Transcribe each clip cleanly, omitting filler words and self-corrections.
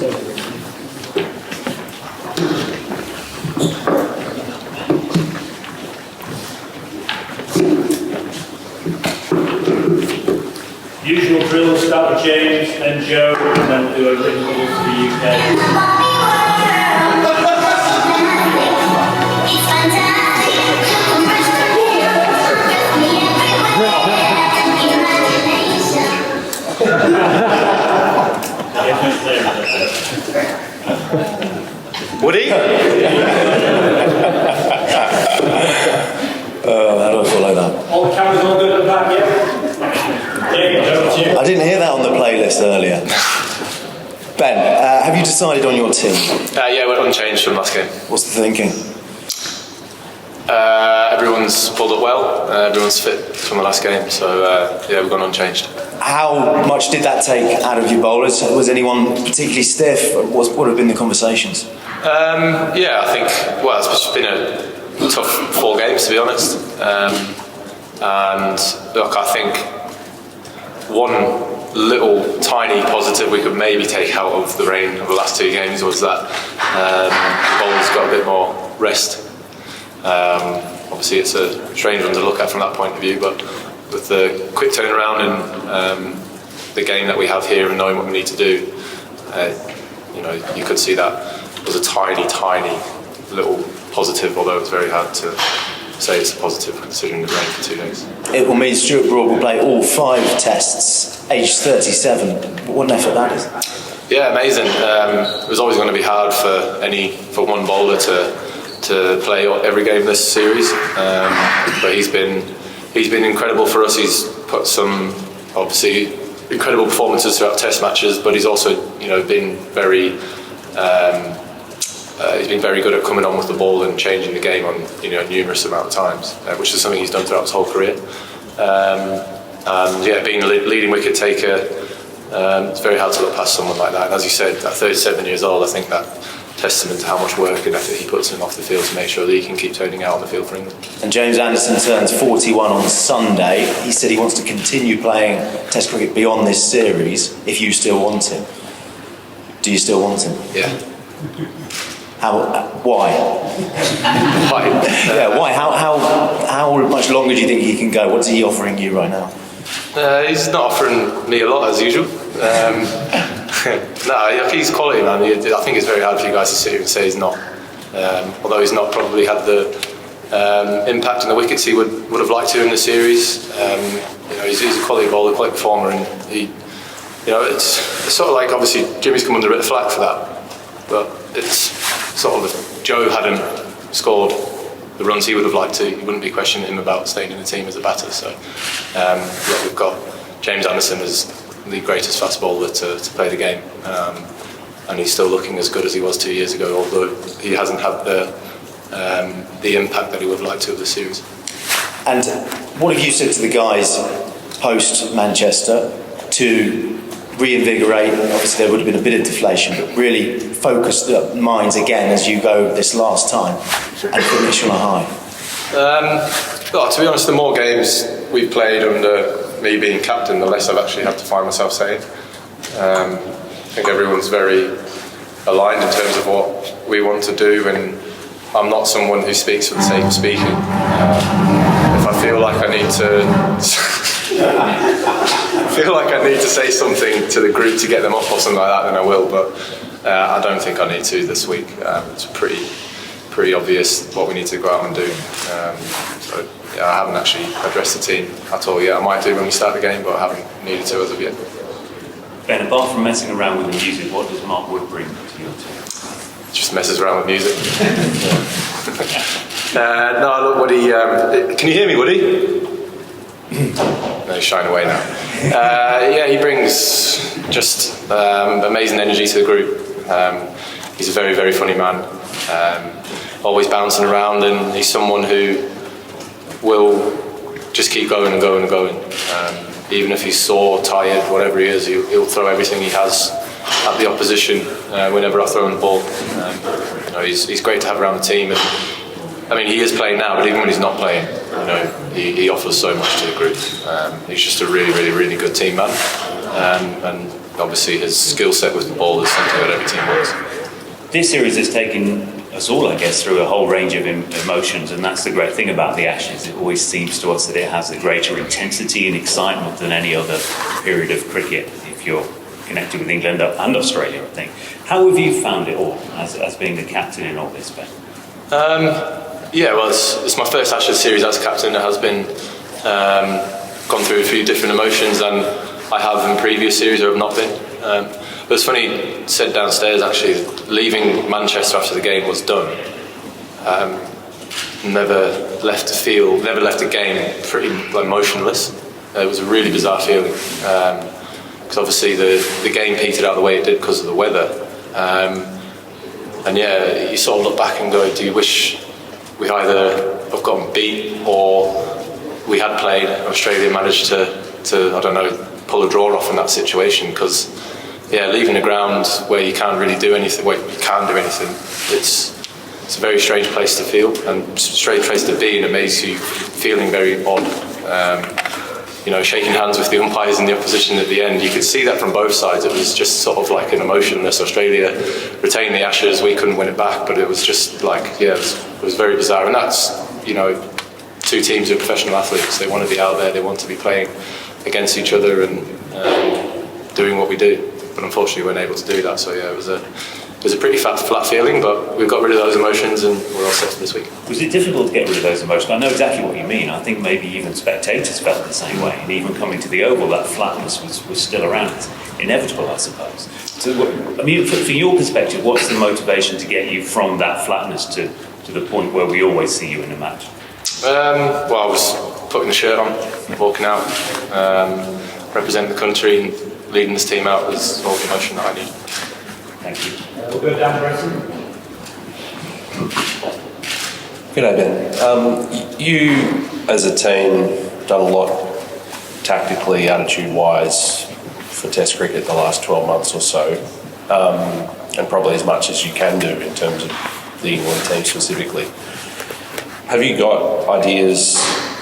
Usual drill, start with James, then Joe, and then we'll do opening balls for the UK. Woody? How do I follow that? All the cameras all good at the back, yeah? I didn't hear that on the playlist earlier. Ben, have you decided on your team? Yeah, we're unchanged from last game. What's the thinking? Everyone's pulled up well. Everyone's fit from the last game, so yeah, we've gone unchanged. How much did that take out of your bowlers? Was anyone particularly stiff? What have been the conversations? Yeah, I think, well, it's been a tough 4 games, to be honest. And look, I think one little tiny positive we could maybe take out of the rain of the last 2 games was that the bowlers got a bit more rest. Obviously it's a strange one to look at from that point of view, but with the quick turnaround and the game that we have here and knowing what we need to do, you know, you could see that was a tiny little positive, although it's very hard to say it's a positive considering the rain for 2 days. It will mean Stuart Broad will play all 5 tests, aged 37. What an effort that is. Yeah, amazing. It was always going to be hard for one bowler to play every game this series, but he's been incredible for us. He's put some obviously incredible performances throughout Test matches, but he's also been very good at coming on with the ball and changing the game on numerous amount of times, which is something he's done throughout his whole career. And yeah, being a leading wicket taker, it's very hard to look past someone like that. And as you said, at 37 years old, I think that testament to how much work and effort he puts in off the field to make sure that he can keep turning out on the field for England. And James Anderson turns 41 on Sunday. He said he wants to continue playing Test cricket beyond this series if you still want him. Do you still want him? Yeah. Why? Why? Yeah, why? How much longer do you think he can go? What's he offering you right now? He's not offering me a lot as usual. No, he's quality, man. I think it's very hard for you guys to sit here and say he's not. Although he's not probably had the impact on the wickets he would have liked to in the series. He's a quality bowler, quality performer, and it's sort of like, obviously Jimmy's come under a bit of flack for that, but it's sort of if Joe hadn't scored the runs he would have liked to, you wouldn't be questioning him about staying in the team as a batter. So we've got James Anderson as the greatest fast bowler to play the game, and he's still looking as good as he was 2 years ago, although he hasn't had the impact that he would have liked to of the series. And what have you said to the guys post Manchester to reinvigorate? Obviously there would have been a bit of deflation, but really focus the minds again as you go this last time and finish on a high? Well, to be honest, the more games we've played under me being captain, the less I've actually had to find myself saying. I think everyone's very aligned in terms of what we want to do, and I'm not someone who speaks for the sake of speaking. If I feel like I need to say something to the group to get them up or something like that, then I will, but I don't think I need to this week. It's pretty obvious what we need to go out and do. So yeah, I haven't actually addressed the team at all yet. I might do when we start the game, but I haven't needed to as of yet. Ben, apart from messing around with the music, what does Mark Wood bring to your team? Just messes around with music. No, look, Woody. Can you hear me, Woody? No, he's shying away now. Yeah, he brings just amazing energy to the group. He's a very, very funny man. Always bouncing around, and he's someone who will just keep going and going and going. Even if he's sore, tired, whatever he is, he'll throw everything he has at the opposition whenever I throw in the ball. He's great to have around the team. And, I mean, he is playing now, but even when he's not playing, he offers so much to the group. He's just a really, really, really good team man. And obviously his skill set with the ball is something that every team wants. This series has taken us all, I guess, through a whole range of emotions, and that's the great thing about the Ashes. It always seems to us that it has a greater intensity and excitement than any other period of cricket, if you're connected with England and Australia, I think. How have you found it all as being the captain in all this, Ben? Yeah, well, it's my first Ashes series as captain. It has been gone through a few different emotions than I have in previous series or have not been. But it's funny, said downstairs actually, leaving Manchester after the game was done. Never left the game pretty emotionless. It was a really bizarre feeling. Because obviously the game petered out the way it did because of the weather. And yeah, you sort of look back and go, do you wish we either have gotten beat or we had played, Australia managed to I don't know, pull a draw off in that situation? Because yeah, leaving the ground where you can't really do anything, where you can't do anything, it's a very strange place to feel and strange place to be, and it makes you feeling very odd. You know, shaking hands with the umpires in the opposition at the end, you could see that from both sides. It was just sort of like an emotionless. Australia retained the Ashes, we couldn't win it back, but it was just like, yeah, it was very bizarre. And that's, you know, two teams of professional athletes. They want to be out there, they want to be playing against each other and doing what we do. But unfortunately, we weren't able to do that. So yeah, it was a pretty flat feeling, but we've got rid of those emotions and we're all set for this week. Was it difficult to get rid of those emotions? I know exactly what you mean. I think maybe even spectators felt the same way, and even coming to the Oval, that flatness was still around. It's inevitable, I suppose. So, I mean, from your perspective, what's the motivation to get you from that flatness to the point where we always see you in a match? Well, I was putting the shirt on, walking out, representing the country and leading this team out was all the emotion that I need. Thank you. We'll go down, Brenton. G'day, Ben. You, as a team, done a lot tactically, attitude-wise for Test cricket the last 12 months or so, and probably as much as you can do in terms of the England team specifically. Have you got ideas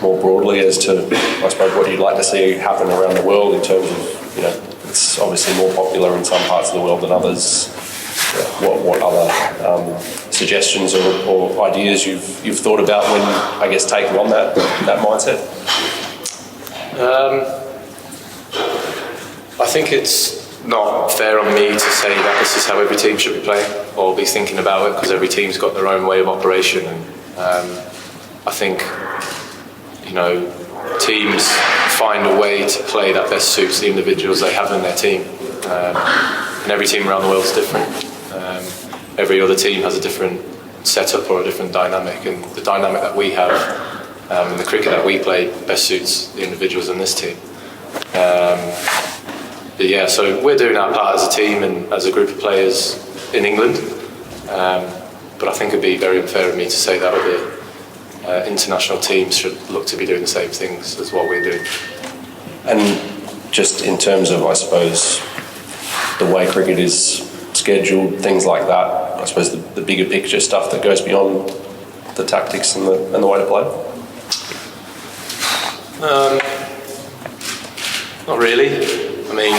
more broadly as to, I suppose, what you'd like to see happen around the world in terms of, you know, it's obviously more popular in some parts of the world than others. What other suggestions or ideas you've thought about when, I guess, taking on that mindset? I think it's not fair on me to say that this is how every team should be playing or be thinking about it, because every team's got their own way of operation. And I think, you know, teams find a way to play that best suits the individuals they have in their team. And every team around the world is different. Every other team has a different setup or a different dynamic, and the dynamic that we have and the cricket that we play best suits the individuals in this team. But yeah, so we're doing our part as a team and as a group of players in England. But I think it'd be very unfair of me to say that other international teams should look to be doing the same things as what we're doing. And just in terms of, I suppose, the way cricket is scheduled, things like that, I suppose the bigger picture stuff that goes beyond the tactics and the way to play? Not really. I mean,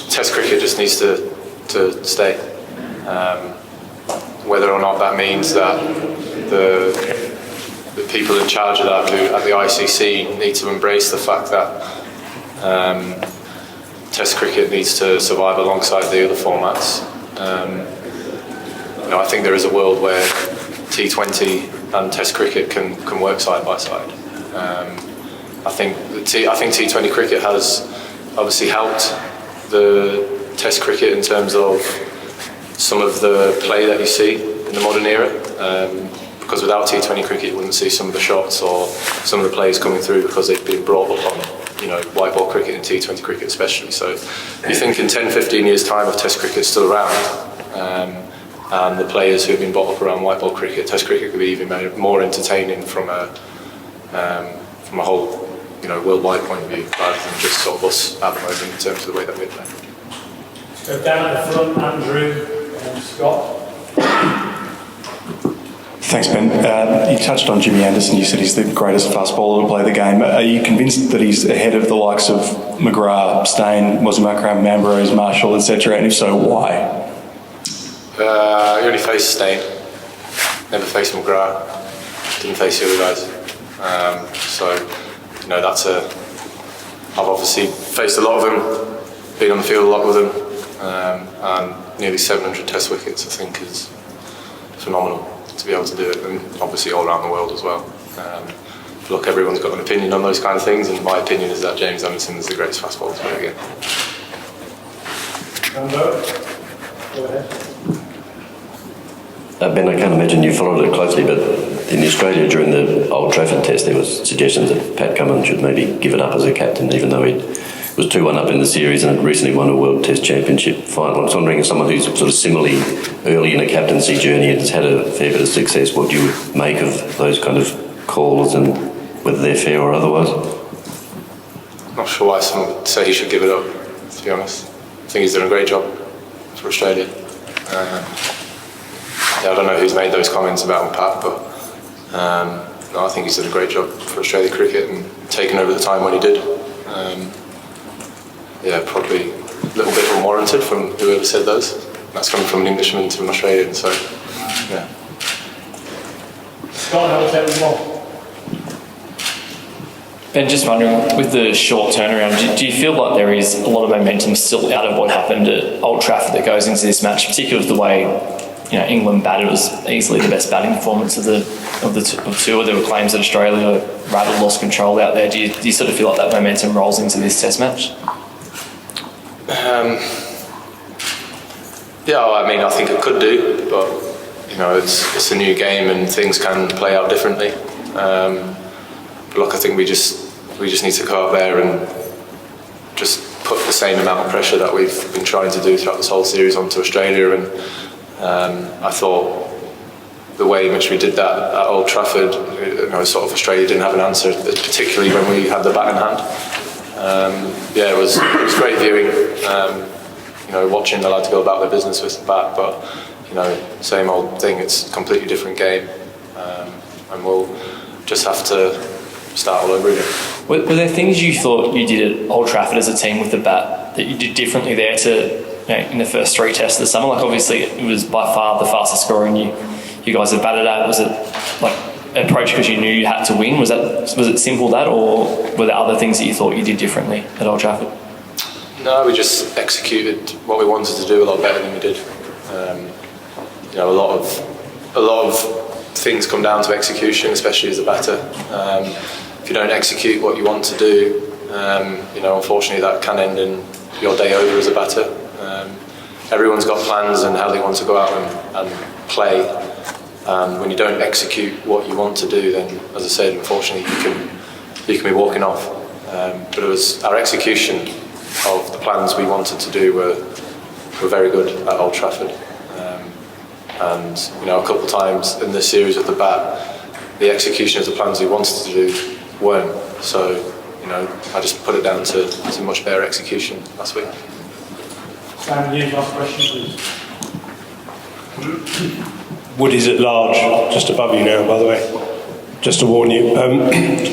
Test cricket just needs to stay. Whether or not that means that the people in charge of that at the ICC need to embrace the fact that Test cricket needs to survive alongside the other formats. You know, I think there is a world where T20 and Test cricket can work side by side. I think T20 cricket has obviously helped the Test cricket in terms of some of the play that you see in the modern era. Because without T20 cricket, you wouldn't see some of the shots or some of the plays coming through because they've been brought up on, you know, white ball cricket and T20 cricket especially. So you think in 10, 15 years' time, if Test cricket's still around, and the players who have been brought up around white ball cricket, Test cricket could be even more entertaining from a whole, you know, worldwide point of view, rather than just sort of us at the moment in terms of the way that we're playing. Go down at the front, Andrew and Scott. Thanks, Ben. You touched on Jimmy Anderson. You said he's the greatest fast bowler to play the game. Are you convinced that he's ahead of the likes of McGrath, Steyn, Mosamakram, Ambrose, Marshall, etc.? And if so, why? You only faced Steyn. Never faced McGrath. Didn't face the other guys. I've obviously faced a lot of them, been on the field a lot with them, and nearly 700 test wickets, I think, is phenomenal to be able to do it, and obviously all around the world as well. Look, everyone's got an opinion on those kind of things, and my opinion is that James Anderson is the greatest fast bowler to play again. Go ahead. Ben, I can't imagine you followed it closely, but in Australia during the Old Trafford test there was suggestions that Pat Cummins should maybe give it up as a captain, even though he was 2-1 up in the series and had recently won a World Test Championship final. I was wondering, as someone who's sort of similarly early in a captaincy journey and has had a fair bit of success, what you would make of those kind of calls and whether they're fair or otherwise? Not sure why someone would say he should give it up, to be honest. I think he's done a great job for Australia. I don't know who's made those comments about Pat, but no, I think he's done a great job for Australia cricket and taken over the time when he did. Probably a little bit unwarranted from whoever said those. That's coming from an Englishman to an Australian, so yeah. Scott, how was that as well? Ben, just wondering, with the short turnaround, do you feel like there is a lot of momentum still out of what happened at Old Trafford that goes into this match, particularly with the way England batted? It was easily the best batting performance of the tour. There were claims that Australia rather lost control out there. Do you sort of feel like that momentum rolls into this Test match? I think it could do, but it's a new game and things can play out differently. But look, I think we just need to go out there and just put the same amount of pressure that we've been trying to do throughout this whole series onto Australia. And I thought the way in which we did that at Old Trafford, sort of Australia didn't have an answer, particularly when we had the bat in hand. It was great viewing. Watching the lads go about their business with the bat, but same old thing. It's a completely different game, and we'll just have to start all over again. Were there things you thought you did at Old Trafford as a team with the bat that you did differently there to in the first 3 tests of the summer? Like, obviously it was by far the fastest scoring you guys have batted at. Was it like approach because you knew you had to win? Was it simple that, or were there other things that you thought you did differently at Old Trafford? No, we just executed what we wanted to do a lot better than we did. A lot of things come down to execution, especially as a batter. If you don't execute what you want to do, unfortunately that can end in your day over as a batter. Everyone's got plans and how they want to go out and play. When you don't execute what you want to do, then, as I said, unfortunately you can be walking off. But it was our execution of the plans we wanted to do were very good at Old Trafford. And a couple of times in this series with the bat, the execution of the plans we wanted to do weren't. So, I just put it down to much better execution last week. Last question, please. Wood is at large, just above you now, by the way, just to warn you.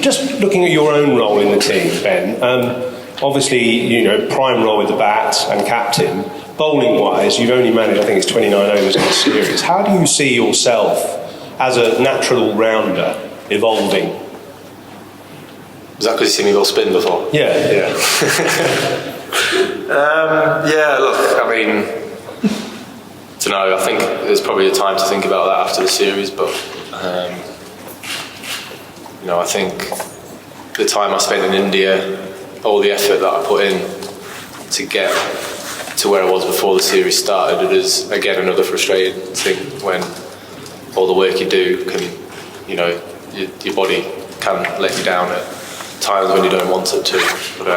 Just looking at your own role in the team, Ben, obviously, prime role with the bat and captain. Bowling-wise, you've only managed, I think it's 29 overs in the series. How do you see yourself as a natural rounder evolving? Is that because you see me bowl spin before? Yeah. Look, I think there's probably a time to think about that after the series, but I think the time I spent in India, all the effort that I put in to get to where I was before the series started, it is again another frustrating thing when all the work you do can, your body can let you down at times when you don't want it to. But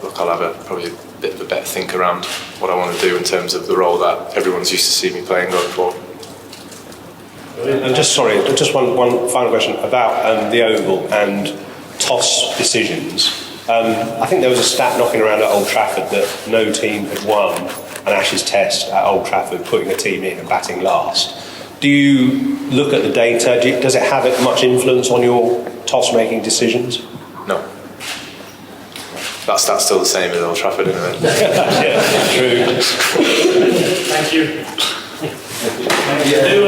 look, I'll have probably a bit of a better think around what I want to do in terms of the role that everyone's used to see me playing going forward. And just one final question about the Oval and toss decisions. I think there was a stat knocking around at Old Trafford that no team had won an Ashes test at Old Trafford, putting a team in and batting last. Do you look at the data? Does it have much influence on your toss-making decisions? No. That's still the same at Old Trafford, isn't it? Yeah, true. Thank you. Do